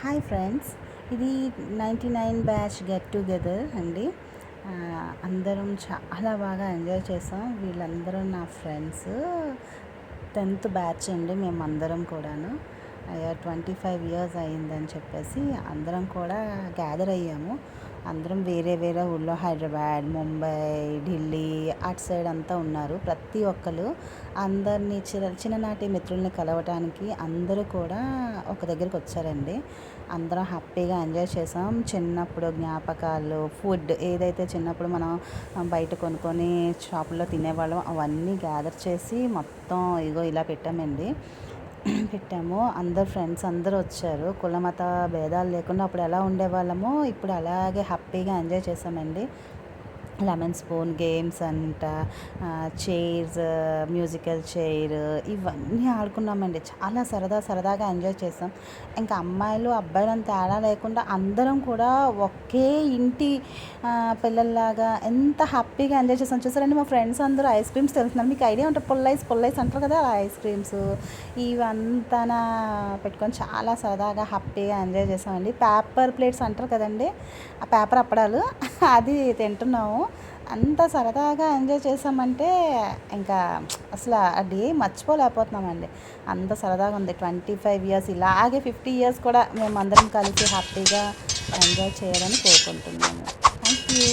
Hi friends, ఇది 99 batch get together అండి. అందరం చాలా బాగా ఎంజాయ్ చేసాం. వీళ్ళందరూ నా ఫ్రెండ్స్, 10th బ్యాచ్ అండి. మేమందరం కూడాను 25 ఇయర్స్ అయిందని చెప్పేసి అందరం కూడా గ్యాదర్ అయ్యాము. అందరం వేరే వేరే ఊళ్ళో హైదరాబాద్, ముంబై, ఢిల్లీ అటు సైడ్ అంతా ఉన్నారు. ప్రతి ఒక్కరు అందరినీ చిన్ననాటి మిత్రుల్ని కలవటానికి అందరూ కూడా ఒక దగ్గరికి వచ్చారండి. అందరం హ్యాపీగా ఎంజాయ్ చేసాం. చిన్నప్పుడు జ్ఞాపకాలు, ఫుడ్ ఏదైతే చిన్నప్పుడు మనం బయట కొనుక్కొని షాపుల్లో తినేవాళ్ళం అవన్నీ గ్యాదర్ చేసి మొత్తం ఇగో ఇలా పెట్టాము. అందరు ఫ్రెండ్స్ అందరూ వచ్చారు. కులమత భేదాలు లేకుండా అప్పుడు ఎలా ఉండేవాళ్ళమో ఇప్పుడు అలాగే హ్యాపీగా ఎంజాయ్ చేసామండి. లెమన్ స్పూన్ గేమ్స్ అంట, చైర్స్, మ్యూజికల్ చైర్ ఇవన్నీ ఆడుకున్నామండి. చాలా సరదాగా ఎంజాయ్ చేసాం. ఇంకా అమ్మాయిలు అబ్బాయిలు అని తేడా లేకుండా అందరం కూడా ఒకే ఇంటి పిల్లల్లాగా ఎంత హ్యాపీగా ఎంజాయ్ చేసాం. చూసారండి, మా ఫ్రెండ్స్ అందరూ ఐస్ క్రీమ్స్ తెలుస్తున్నారు. మీకు ఐడియా ఉంటుంది, పుల్లైస్ అంటారు కదా, అలా ఐస్ క్రీమ్స్ ఇవంతా పెట్టుకొని చాలా సరదాగా హ్యాపీగా ఎంజాయ్ చేసామండి. పేపర్ ప్లేట్స్ అంటారు కదండి, ఆ పేపర్ అప్పడాలు అది తింటున్నాము. అంత సరదాగా ఎంజాయ్ చేసామంటే ఇంకా అసలు ఆ డే మర్చిపోలేకపోతున్నామండి. అంత సరదాగా ఉంది. 25 ఇయర్స్ ఇలాగే 50 ఇయర్స్ కూడా మేము అందరం కలిసి హ్యాపీగా ఎంజాయ్ చేయాలని కోరుకుంటున్నాము. Thank you.